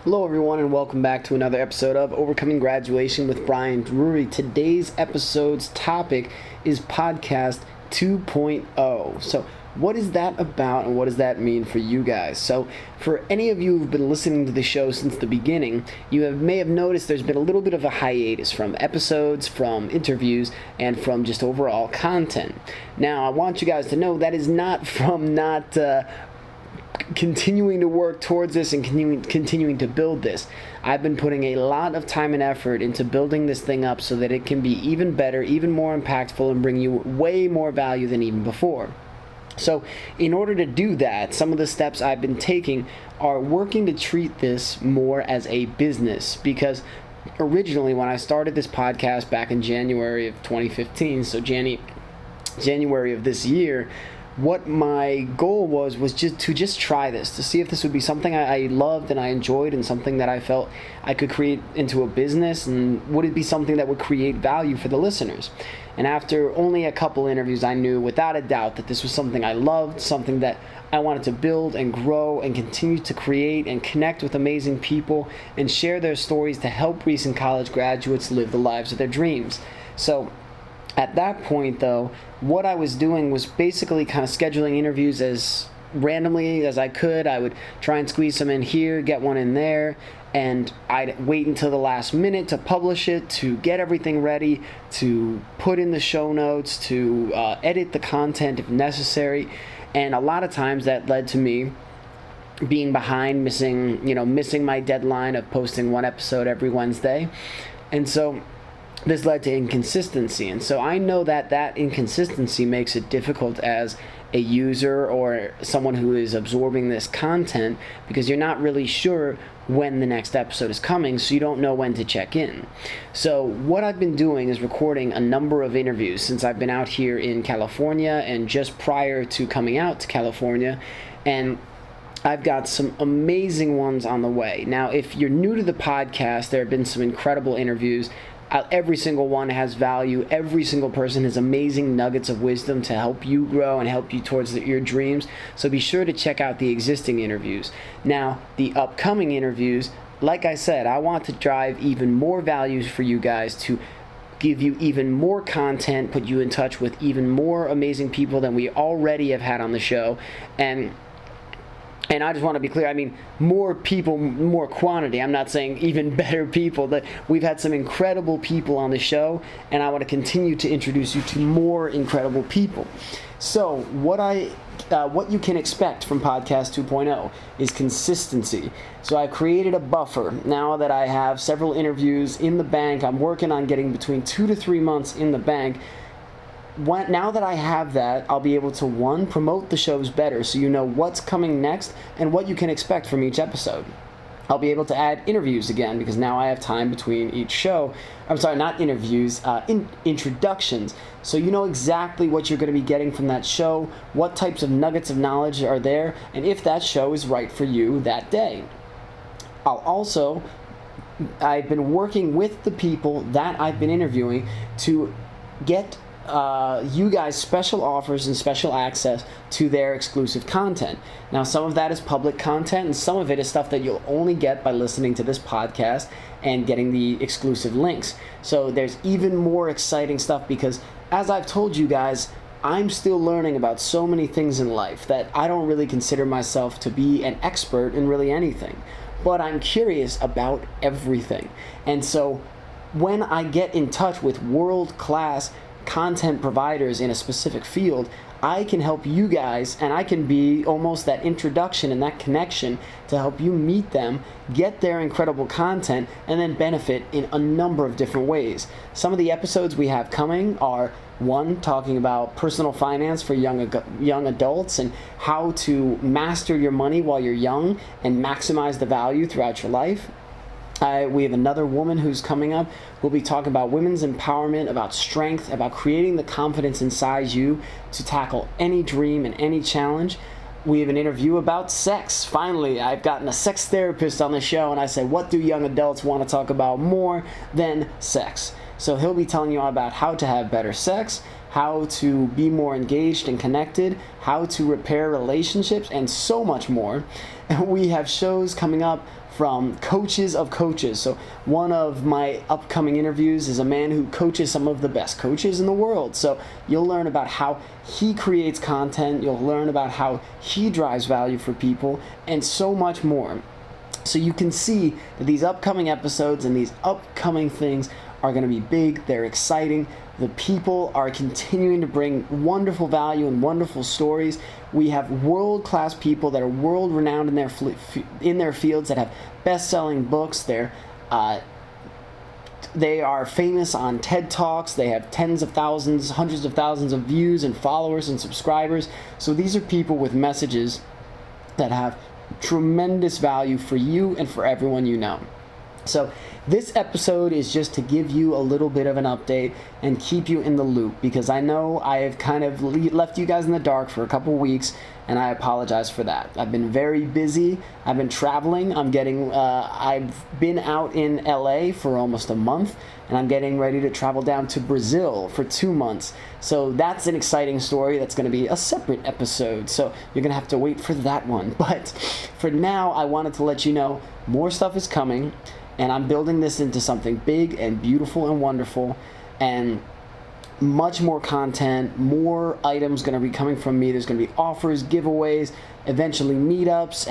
Hello everyone and welcome back to another episode of Overcoming Graduation with Brian Drury. Today's episode's topic is podcast 2.0. So what is that about and what does that mean for you guys? So for any of you who've been listening to the show since the beginning, you may have noticed there's been a little bit of a hiatus from episodes, from interviews, and from just overall content. Now I want you guys to know that is not from continuing to work towards this and continuing to build this. I've been putting a lot of time and effort into building this thing up so that it can be even better, even more impactful, and bring you way more value than even before. So in order to do that, some of the steps I've been taking are working to treat this more as a business, because originally when I started this podcast back in January of 2015, so January of this year, what my goal was just try this, to see if this would be something I loved and I enjoyed and something that I felt I could create into a business, and would it be something that would create value for the listeners. And after only a couple interviews, I knew without a doubt that this was something I loved, something that I wanted to build and grow and continue to create and connect with amazing people and share their stories to help recent college graduates live the lives of their dreams. So at that point, though, what I was doing was basically kind of scheduling interviews as randomly as I could. I would try and squeeze some in here, get one in there, and I'd wait until the last minute to publish it, to get everything ready, to put in the show notes, to edit the content if necessary. And a lot of times that led to me being behind, missing my deadline of posting one episode every Wednesday. And so this led to inconsistency, and so I know that inconsistency makes it difficult as a user or someone who is absorbing this content, because you're not really sure when the next episode is coming, so you don't know when to check in. So what I've been doing is recording a number of interviews since I've been out here in California and just prior to coming out to California, and I've got some amazing ones on the way. Now, if you're new to the podcast, there have been some incredible interviews. Every single one has value. Every single person has amazing nuggets of wisdom to help you grow and help you towards your dreams. So be sure to check out the existing interviews. Now, the upcoming interviews, like I said, I want to drive even more values for you guys, to give you even more content, put you in touch with even more amazing people than we already have had on the show. And I just want to be clear, I mean, more people, more quantity. I'm not saying even better people. That we've had some incredible people on the show, and I want to continue to introduce you to more incredible people. So what you can expect from Podcast 2.0 is consistency. So I've created a buffer. Now that I have several interviews in the bank, I'm working on getting between 2 to 3 months in the bank. Now that I have that, I'll be able to, one, promote the shows better so you know what's coming next and what you can expect from each episode. I'll be able to add interviews again, because now I have time between each show. I'm sorry, not interviews, introductions. So you know exactly what you're going to be getting from that show, what types of nuggets of knowledge are there, and if that show is right for you that day. I've been working with the people that I've been interviewing to get you guys special offers and special access to their exclusive content. Now, some of that is public content, and some of it is stuff that you'll only get by listening to this podcast and getting the exclusive links. So there's even more exciting stuff, because as I've told you guys, I'm still learning about so many things in life that I don't really consider myself to be an expert in really anything, but I'm curious about everything. And so when I get in touch with world-class content providers in a specific field, I can help you guys, and I can be almost that introduction and that connection to help you meet them, get their incredible content, and then benefit in a number of different ways. Some of the episodes we have coming are, one, talking about personal finance for young adults and how to master your money while you're young and maximize the value throughout your life. We have another woman who's coming up. We'll be talking about women's empowerment, about strength, about creating the confidence inside you to tackle any dream and any challenge. We have an interview about sex. Finally, I've gotten a sex therapist on the show, and I say, what do young adults want to talk about more than sex? So he'll be telling you about how to have better sex, how to be more engaged and connected, how to repair relationships, and so much more. And we have shows coming up from coaches of coaches. So one of my upcoming interviews is a man who coaches some of the best coaches in the world. So you'll learn about how he creates content, you'll learn about how he drives value for people, and so much more. So you can see that these upcoming episodes and these upcoming things are going to be big, they're exciting. The people are continuing to bring wonderful value and wonderful stories. We have world-class people that are world-renowned in their fields, that have best-selling books. They are famous on TED Talks. They have tens of thousands, hundreds of thousands of views and followers and subscribers. So these are people with messages that have tremendous value for you and for everyone you know. So this episode is just to give you a little bit of an update and keep you in the loop, because I know I have kind of left you guys in the dark for a couple weeks, and I apologize for that. I've been very busy. I've been traveling. I've been out in LA for almost a month, and I'm getting ready to travel down to Brazil for 2 months. So that's an exciting story. That's going to be a separate episode, so you're going to have to wait for that one. But for now, I wanted to let you know more stuff is coming. And I'm building this into something big and beautiful and wonderful, and much more content, more items going to be coming from me. There's going to be offers, giveaways, eventually meetups,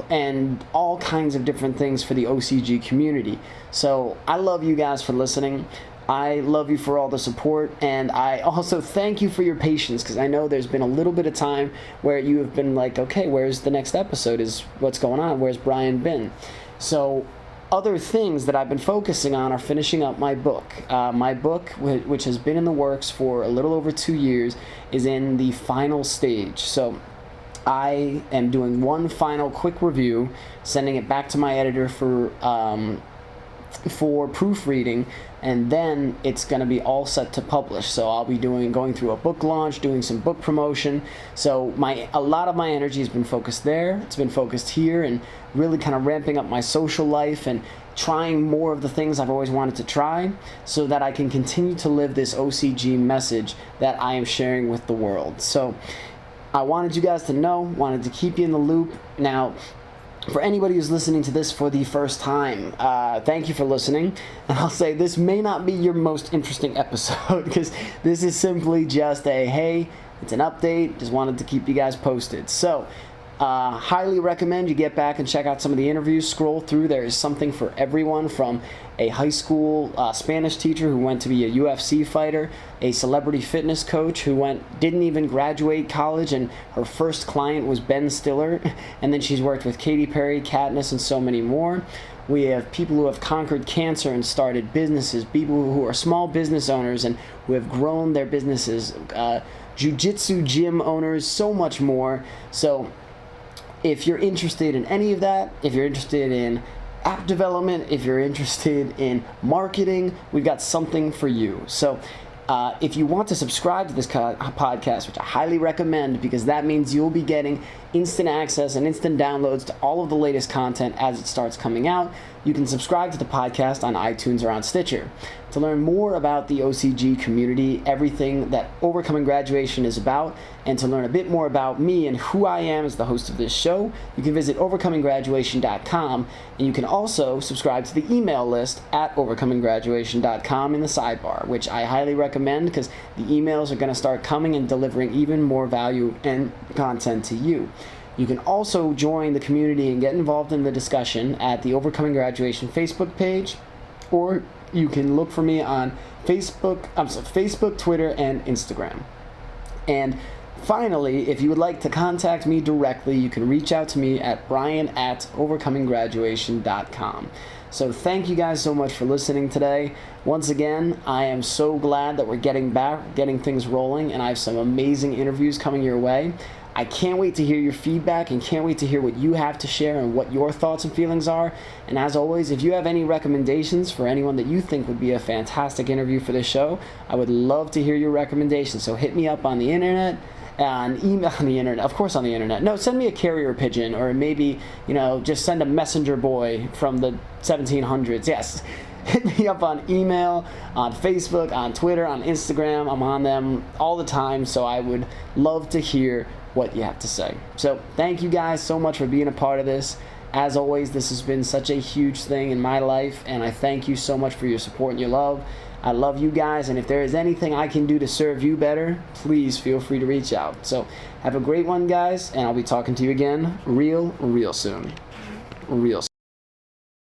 and all kinds of different things for the OCG community. So I love you guys for listening. I love you for all the support, and I also thank you for your patience, because I know there's been a little bit of time where you have been like, okay, where's the next episode? What's going on? Where's Brian been? So other things that I've been focusing on are finishing up my book. My book, which has been in the works for a little over 2 years, is in the final stage. So I am doing one final quick review, sending it back to my editor for proofreading, and then it's going to be all set to publish. So I'll be going through a book launch, doing some book promotion. So a lot of my energy has been focused there. It's been focused here, and really kind of ramping up my social life and trying more of the things I've always wanted to try, so that I can continue to live this OCG message that I am sharing with the world. So I wanted you guys to know, wanted to keep you in the loop. Now, for anybody who's listening to this for the first time, thank you for listening. And I'll say this may not be your most interesting episode, because this is simply just hey, it's an update. Just wanted to keep you guys posted. So highly recommend you get back and check out some of the interviews. Scroll through. There is something for everyone, from a high school Spanish teacher who went to be a UFC fighter, a celebrity fitness coach who didn't even graduate college, and her first client was Ben Stiller, and then she's worked with Katy Perry, Katniss, and so many more. We have people who have conquered cancer and started businesses, people who are small business owners and who have grown their businesses, jiu-jitsu gym owners, so much more. So if you're interested in any of that, if you're interested in app development, if you're interested in marketing, we've got something for you. So if you want to subscribe to this podcast, which I highly recommend, because that means you'll be getting instant access and instant downloads to all of the latest content as it starts coming out, you can subscribe to the podcast on iTunes or on Stitcher. To learn more about the OCG community, everything that Overcoming Graduation is about, and to learn a bit more about me and who I am as the host of this show, you can visit overcominggraduation.com, and you can also subscribe to the email list at overcominggraduation.com in the sidebar, which I highly recommend, because the emails are going to start coming and delivering even more value and content to you. You can also join the community and get involved in the discussion at the Overcoming Graduation Facebook page, or you can look for me on Facebook, Twitter, and Instagram. And finally, if you would like to contact me directly, you can reach out to me at brian@overcominggraduation.com. So thank you guys so much for listening today. Once again, I am so glad that we're getting things rolling, and I have some amazing interviews coming your way. I can't wait to hear your feedback and can't wait to hear what you have to share and what your thoughts and feelings are. And as always, if you have any recommendations for anyone that you think would be a fantastic interview for this show, I would love to hear your recommendations. So hit me up on the internet, on email, on the internet, of course on the internet. No, send me a carrier pigeon, or maybe, just send a messenger boy from the 1700s. Yes. hit me up on email, on Facebook, on Twitter, on Instagram. I'm on them all the time, so I would love to hear what you have to say. So thank you guys so much for being a part of this. As always, this has been such a huge thing in my life, and I thank you so much for your support and your love. I love you guys, and if there is anything I can do to serve you better, please feel free to reach out. So have a great one, guys, and I'll be talking to you again real soon. Real soon.